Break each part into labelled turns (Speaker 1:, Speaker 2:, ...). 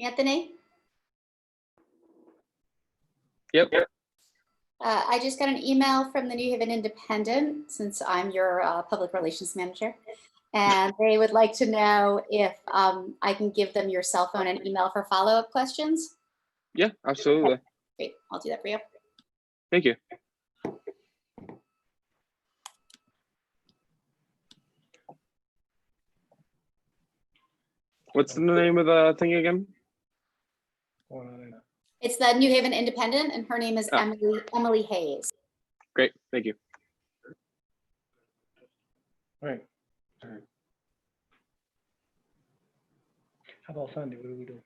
Speaker 1: Anthony?
Speaker 2: Yep.
Speaker 1: I just got an email from the New Haven Independent, since I'm your public relations manager, and they would like to know if I can give them your cell phone and email for follow-up questions.
Speaker 2: Yeah, absolutely.
Speaker 1: Okay, great, I'll do that for you.
Speaker 2: Thank you. What's the name of the thing again?
Speaker 1: It's the New Haven Independent, and her name is Emily Hayes.
Speaker 2: Great, thank you.
Speaker 3: All right. How about Sunday? What do we do?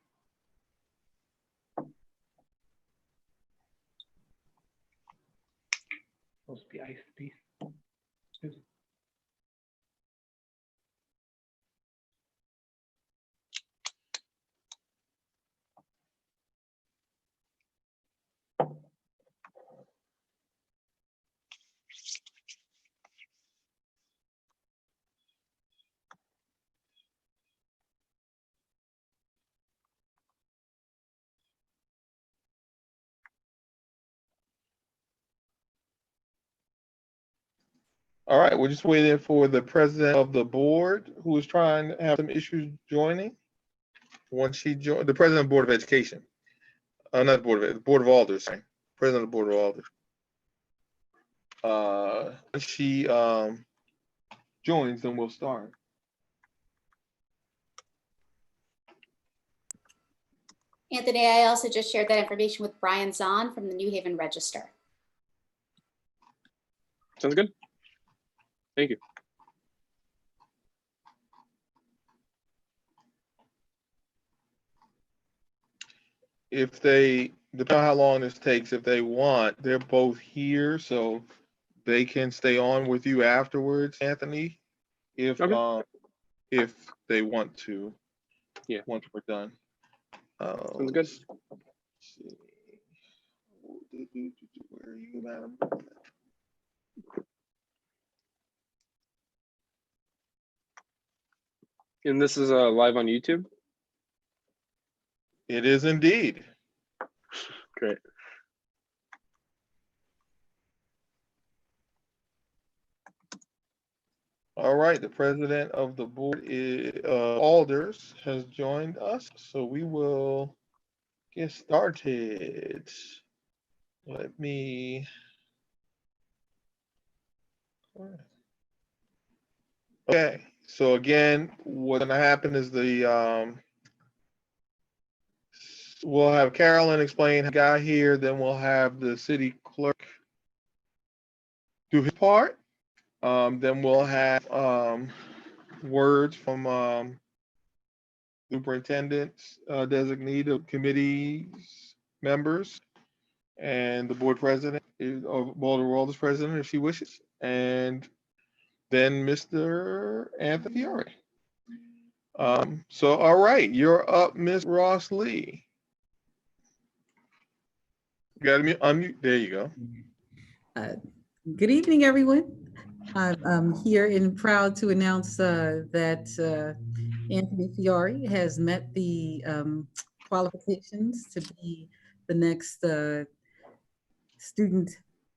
Speaker 3: Supposed to be iced tea.
Speaker 4: All right, we're just waiting for the president of the board who is trying to have some issues joining. Once she joins, the president of the Board of Education. Not Board of Alders, sorry. President of the Board of Alders. Once she joins, then we'll start.
Speaker 1: Anthony, I also just shared that information with Brian Zahn from the New Haven Register.
Speaker 2: Sounds good. Thank you.
Speaker 4: If they, depending on how long this takes, if they want, they're both here, so they can stay on with you afterwards, Anthony, if
Speaker 2: Okay.
Speaker 4: If they want to.
Speaker 2: Yeah.
Speaker 4: Once we're done.
Speaker 2: Sounds good.
Speaker 4: See. Where are you, madam?
Speaker 2: And this is live on YouTube?
Speaker 4: It is indeed.
Speaker 2: Great.
Speaker 4: All right, the president of the board Alders has joined us, so we will get started. Let me. Okay, so again, what's gonna happen is we'll have Carolyn explain how we got here, then we'll have the city clerk do his part. Then we'll have words from superintendents, designee of committees members, and the board president, or Boulder Alders president, if she wishes, and then Mr. Anthony Fiore. So, all right, you're up, Miss Ross Lee. You got to unmute. There you go.
Speaker 5: Good evening, everyone. I'm here and proud to announce that Anthony Fiore has met the qualifications to be the next student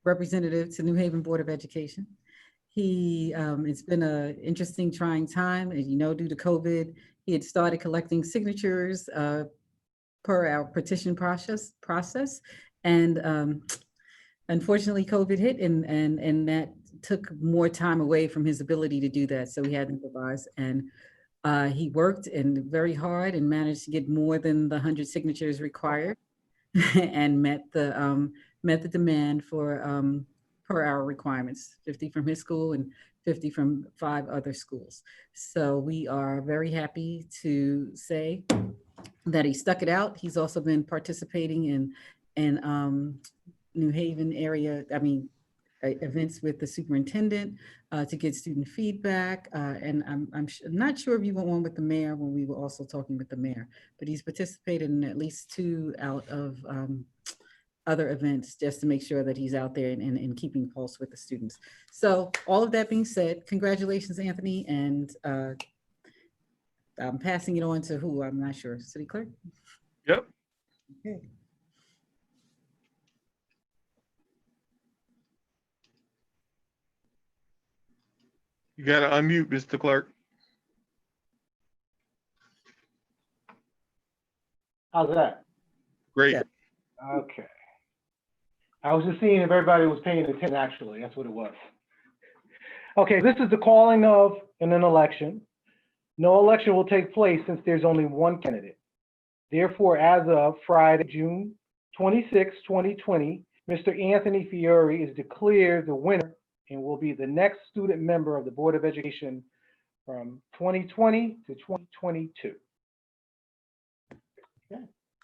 Speaker 5: representative to New Haven Board of Education. It's been an interesting, trying time. As you know, due to COVID, he had started collecting signatures per our petition process. And unfortunately, COVID hit, and that took more time away from his ability to do that. So we had to improvise, and he worked very hard and managed to get more than the 100 signatures required, and met the demand for per our requirements, 50 from his school and 50 from 5 other schools. So we are very happy to say that he stuck it out. He's also been participating in New Haven area, events with the superintendent to get student feedback. And I'm not sure if you went one with the mayor when we were also talking with the mayor, but he's participated in at least 2 out of other events just to make sure that he's out there and keeping pulse with the students. So all of that being said, congratulations, Anthony. And I'm passing it on to who, I'm not sure, city clerk?
Speaker 4: Yep.
Speaker 5: Okay.
Speaker 4: You gotta unmute, Mr. Clerk.
Speaker 3: How's that?
Speaker 4: Great.
Speaker 5: Yeah.
Speaker 3: Okay. I was just seeing if everybody was paying attention, actually. That's what it was. Okay, this is the calling of an election. No election will take place since there's only one candidate. Therefore, as of Friday, June 26, 2020, Mr. Anthony Fiore is declared the winner and will be the next student member of the Board of Education from 2020 to 2022.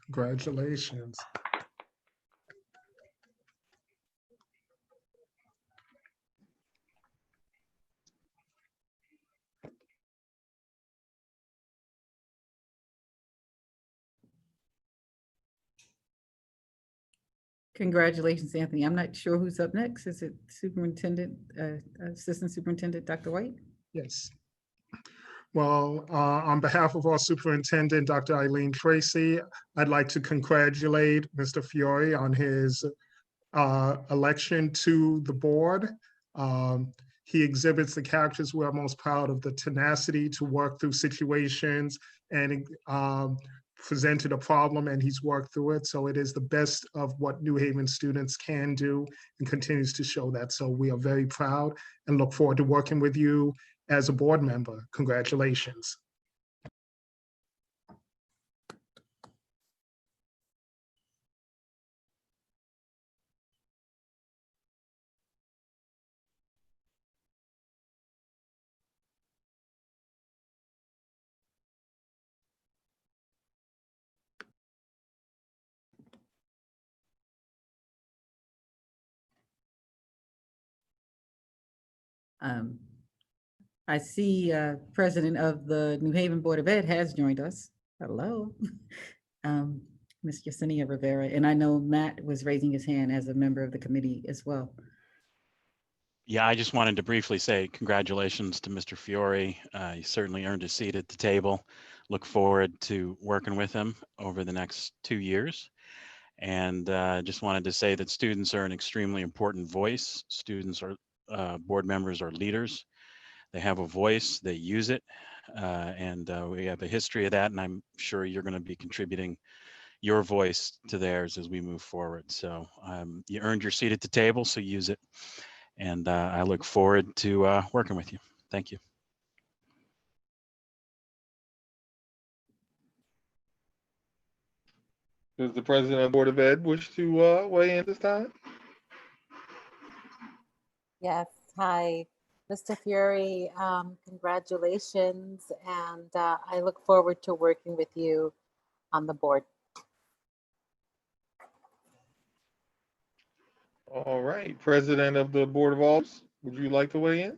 Speaker 6: Congratulations.
Speaker 5: Congratulations, Anthony. I'm not sure who's up next. Is it Superintendent, Assistant Superintendent, Dr. White?
Speaker 6: Yes. Well, on behalf of our superintendent, Dr. Eileen Tracy, I'd like to congratulate Mr. Fiore on his election to the board. He exhibits the characters we're most proud of, the tenacity to work through situations and presented a problem and he's worked through it. So it is the best of what New Haven students can do and continues to show that. So we are very proud and look forward to working with you as a board member. Congratulations.
Speaker 5: I see President of the New Haven Board of Ed has joined us. Hello. Ms. Yesenia Rivera, and I know Matt was raising his hand as a member of the committee as well.
Speaker 7: Yeah, I just wanted to briefly say congratulations to Mr. Fiore. He certainly earned a seat at the table. Look forward to working with him over the next 2 years. And just wanted to say that students are an extremely important voice. Students are, board members are leaders. They have a voice, they use it. And we have a history of that. And I'm sure you're going to be contributing your voice to theirs as we move forward. So you earned your seat at the table, so use it. And I look forward to working with you. Thank you.
Speaker 4: Does the president of the Board of Ed wish to weigh in this time?
Speaker 8: Yes, hi, Mr. Fury. Congratulations, and I look forward to working with you on the board.
Speaker 4: All right, President of the Board of Aldermen, would you like to weigh in?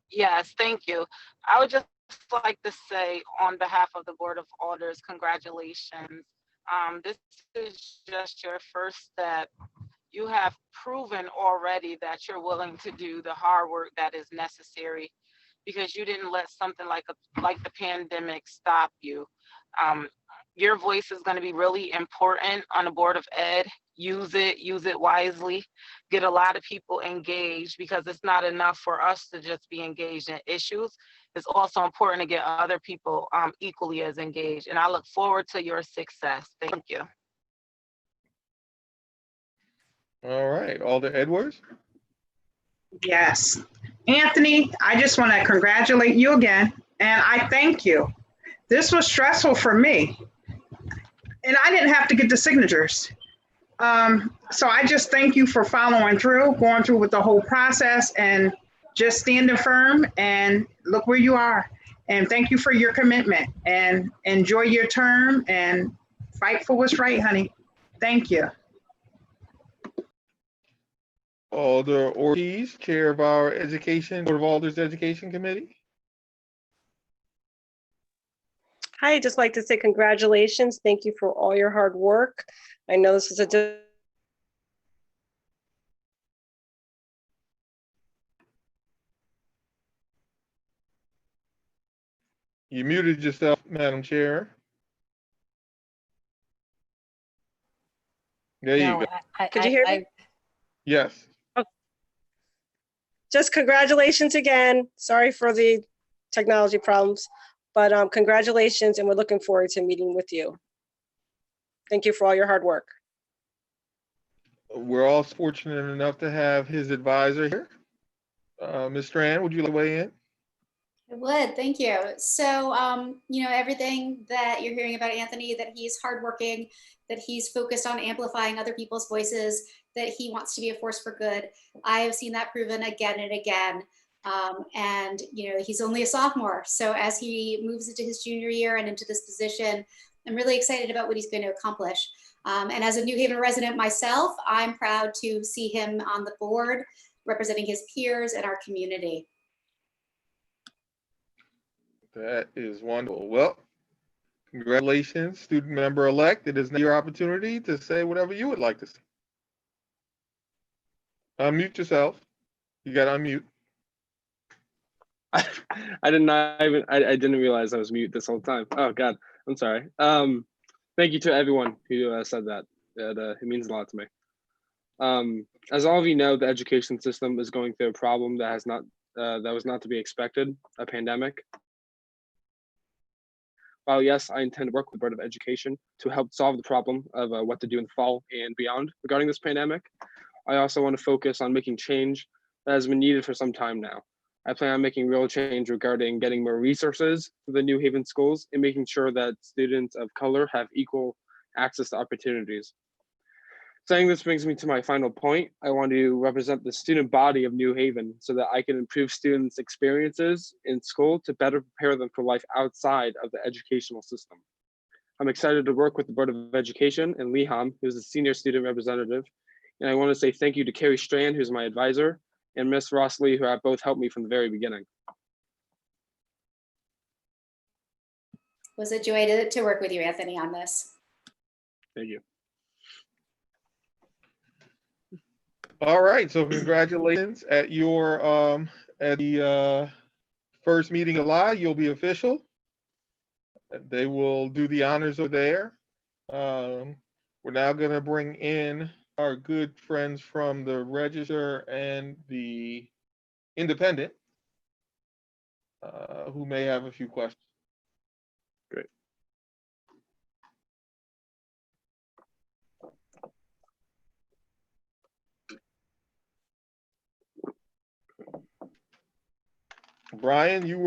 Speaker 9: Yes, thank you. I would just like to say on behalf of the Board of Alders, congratulations. This is just your first step. You have proven already that you're willing to do the hard work that is necessary because you didn't let something like the pandemic stop you. Your voice is going to be really important on the Board of Ed. Use it wisely. Get a lot of people engaged because it's not enough for us to just be engaged in issues. It's also important to get other people equally as engaged. And I look forward to your success. Thank you.
Speaker 4: All right, Alder Edwards.
Speaker 10: Yes. Anthony, I just want to congratulate you again, and I thank you. This was stressful for me, and I didn't have to get the signatures. So I just thank you for following through, going through with the whole process, and just standing firm, and look where you are. And thank you for your commitment, and enjoy your term, and fight for what's right, honey. Thank you.
Speaker 4: Alder Ortiz, Chair of our Board of Alders Education Committee.
Speaker 11: Hi, I'd just like to say congratulations. Thank you for all your hard work. I know this is a
Speaker 4: You muted yourself, Madam Chair. There you
Speaker 8: No,
Speaker 4: go.
Speaker 11: Could you hear me?
Speaker 4: Yes.
Speaker 11: Just congratulations again. Sorry for the technology problems, but congratulations, and we're looking forward to meeting with you. Thank you for all your hard work.
Speaker 4: We're all fortunate enough to have his advisor here. Ms. Strand, would you like to weigh in?
Speaker 1: I would, thank you. So, everything that you're hearing about Anthony, that he's hardworking, that he's focused on amplifying other people's voices, that he wants to be a force for good. I have seen that proven again and again. And he's only a sophomore. So as he moves into his junior year and into this position, I'm really excited about what he's going to accomplish. And as a New Haven resident myself, I'm proud to see him on the board, representing his peers and our community.
Speaker 4: That is wonderful. Well, congratulations, student member elect. It is now your opportunity to say whatever you would like to say. Unmute yourself. You got to unmute.
Speaker 2: I didn't realize I was mute this whole time. Oh God, I'm sorry. Thank you to everyone who said that. It means a lot to me. As all of you know, the education system is going through a problem that was not to be expected, a pandemic. While yes, I intend to work with the Board of Education to help solve the problem of what to do in the fall and beyond regarding this pandemic, I also want to focus on making change that has been needed for some time now. I plan on making real change regarding getting more resources to the New Haven schools and making sure that students of color have equal access to opportunities. Saying this brings me to my final point. I want to represent the student body of New Haven so that I can improve students' experiences in school to better prepare them for life outside of the educational system. I'm excited to work with the Board of Education and Leham, who's the senior student representative. And I want to say thank you to Carrie Strand, who's my advisor, and Miss Ross Lee, who have both helped me from the very beginning.
Speaker 1: It was a joy to work with you, Anthony, on this.
Speaker 2: Thank you.
Speaker 4: All right, so congratulations at your at the first meeting of July. You'll be official. They will do the honors over there. We're now going to bring in our good friends from the Register and the Independent, who may have a few questions.
Speaker 2: Great.
Speaker 4: Brian, you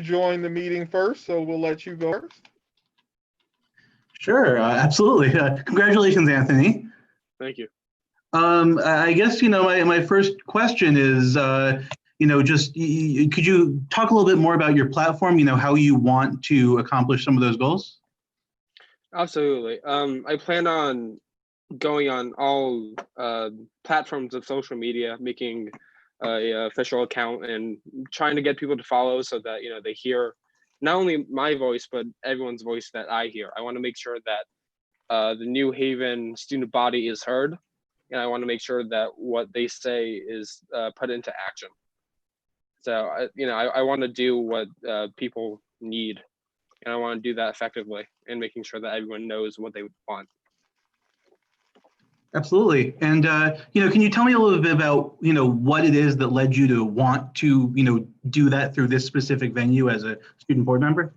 Speaker 4: joined the meeting first, so we'll let you go first.
Speaker 12: Sure, absolutely. Congratulations, Anthony.
Speaker 2: Thank you.
Speaker 12: I guess, my first question is, could you talk a little bit more about your platform, how you want to accomplish some of those goals?
Speaker 2: Absolutely. I plan on going on all platforms of social media, making a official account and trying to get people to follow so that, they hear not only my voice, but everyone's voice that I hear. I want to make sure that the New Haven student body is heard. And I want to make sure that what they say is put into action. So, I want to do what people need, and I want to do that effectively and making sure that everyone knows what they want.
Speaker 12: Absolutely. And, can you tell me a little bit about, what it is that led you to want to, do that through this specific venue as a student board member?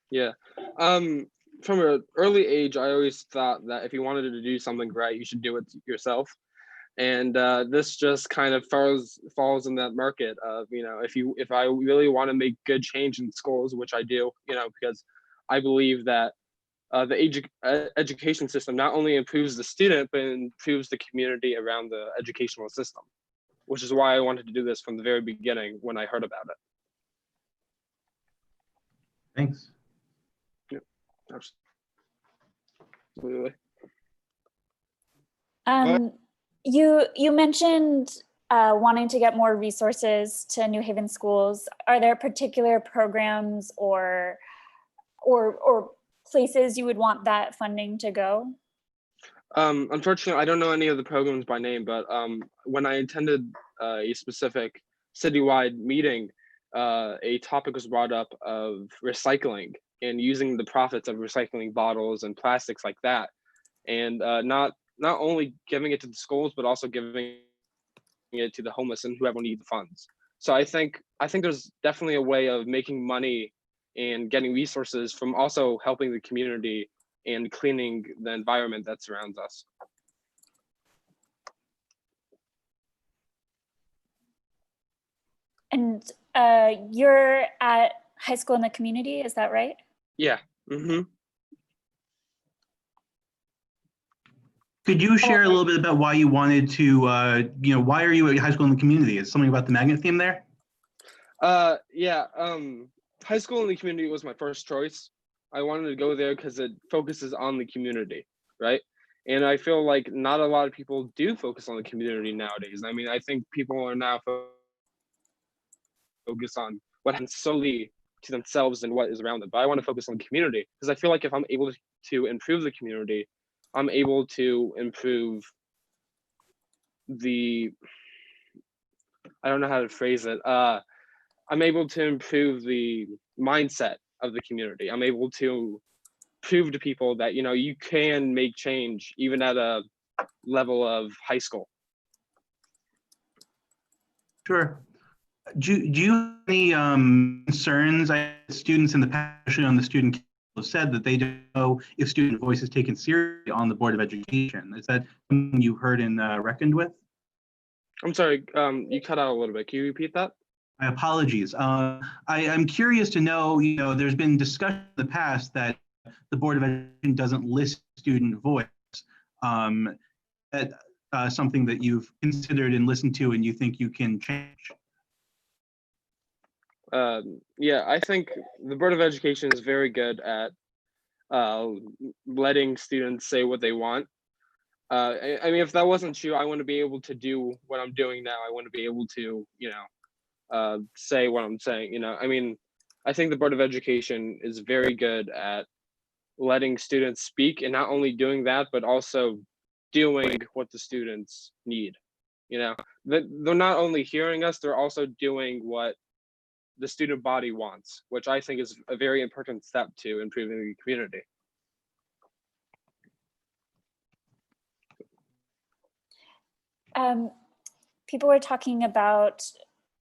Speaker 2: Yeah. From an early age, I always thought that if you wanted to do something right, you should do it yourself. And this just kind of falls in that market of, if I really want to make good change in schools, which I do, because I believe that the education system not only improves the student, but improves the community around the educational system, which is why I wanted to do this from the very beginning when I heard about it.
Speaker 12: Thanks.
Speaker 2: Yeah, absolutely.
Speaker 13: You mentioned wanting to get more resources to New Haven schools. Are there particular programs or places you would want that funding to go?
Speaker 2: Unfortunately, I don't know any of the programs by name, but when I attended a specific citywide meeting, a topic was brought up of recycling and using the profits of recycling bottles and plastics like that, and not not only giving it to the schools, but also giving it to the homeless and whoever need the funds. So I think there's definitely a way of making money and getting resources from also helping the community and cleaning the environment that surrounds us.
Speaker 13: And you're at high school in the community, is that right?
Speaker 2: Yeah. Mm-hmm.
Speaker 12: Could you share a little bit about why you wanted to, why are you at high school in the community? Is something about the magnet theme there?
Speaker 2: Yeah. High school in the community was my first choice. I wanted to go there because it focuses on the community, right? And I feel like not a lot of people do focus on the community nowadays. I mean, I think people are now focused on what happens solely to themselves and what is around them. But I want to focus on the community because I feel like if I'm able to improve the community, I'm able to improve I don't know how to phrase it. I'm able to improve the mindset of the community. I'm able to prove to people that, you can make change even at a level of high school.
Speaker 12: Sure. Do you have any concerns? Students in the past, especially on the student council, have said that they don't know if student voice is taken seriously on the Board of Education. Is that something you heard and reckoned with?
Speaker 2: I'm sorry, you cut out a little bit. Can you repeat that?
Speaker 12: My apologies. I'm curious to know, there's been discussion in the past that the Board of Education doesn't list student voice. That something that you've considered and listened to and you think you can change?
Speaker 2: Yeah, I think the Board of Education is very good at letting students say what they want. I mean, if that wasn't true, I want to be able to do what I'm doing now. I want to be able to, say what I'm saying. I mean, I think the Board of Education is very good at letting students speak, and not only doing that, but also doing what the students need. They're not only hearing us, they're also doing what the student body wants, which I think is a very important step to improving the community.
Speaker 13: People were talking about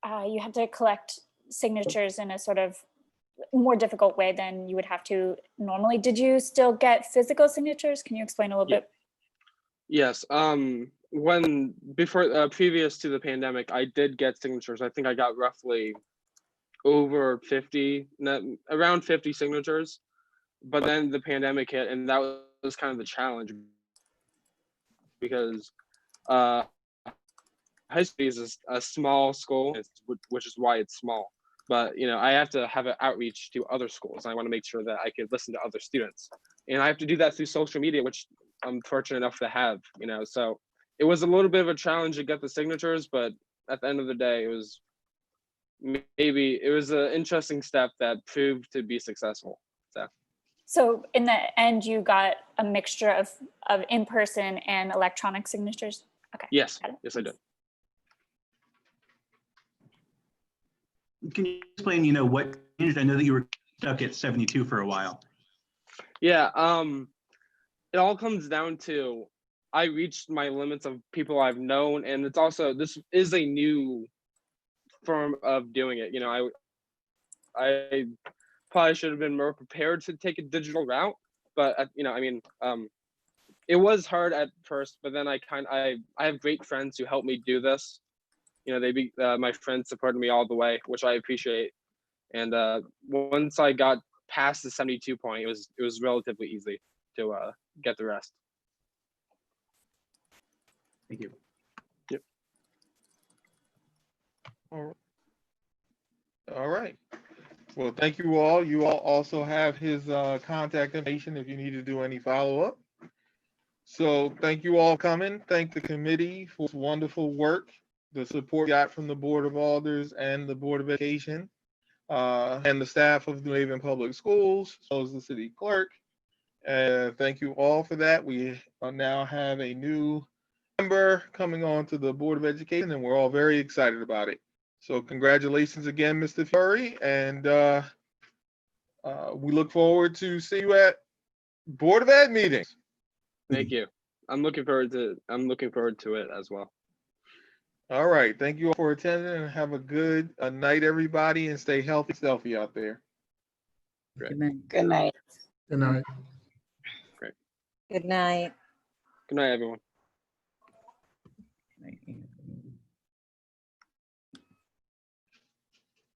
Speaker 13: you had to collect signatures in a sort of more difficult way than you would have to normally. Did you still get physical signatures? Can you explain a little bit?
Speaker 2: Yes. When previous to the pandemic, I did get signatures. I think I got roughly over 50, around 50 signatures. But then the pandemic hit, and that was kind of the challenge because high school is a small school, which is why it's small. But I have to have an outreach to other schools. I want to make sure that I could listen to other students, and I have to do that through social media, which I'm fortunate enough to have. So it was a little bit of a challenge to get the signatures, but at the end of the day, it was an interesting step that proved to be successful.
Speaker 13: So in the end, you got a mixture of in-person and electronic signatures? Okay.
Speaker 2: Yes, yes, I did.
Speaker 12: Can you explain, what changed? I know that you were stuck at 72 for a while.
Speaker 2: Yeah, it all comes down to I reached my limits of people I've known, and it's also, this is a new form of doing it. I probably should have been more prepared to take a digital route, but it was hard at first, but then I have great friends who helped me do this. My friends supported me all the way, which I appreciate. And once I got past the 72 point, it was relatively easy to get the rest.
Speaker 12: Thank you.
Speaker 2: Yep.
Speaker 4: All right. Well, thank you all. You all also have his contact information if you need to do any follow-up. So thank you all for coming. Thank the committee for wonderful work, the support we got from the Board of Alders and the Board of Education, and the staff of New Haven Public Schools, as well as the city clerk. Thank you all for that. We now have a new member coming on to the Board of Education, and we're all very excited about it. So congratulations again, Mr. Fiore, and we look forward to see you at Board of Ed meetings.
Speaker 2: Thank you. I'm looking forward to it as well.
Speaker 4: All right. Thank you all for attending and have a good night, everybody, and stay healthy out there.
Speaker 5: Good night.
Speaker 8: Good night.
Speaker 6: Good night.
Speaker 8: Good night.
Speaker 2: Good night, everyone.
Speaker 5: Right, Anthony.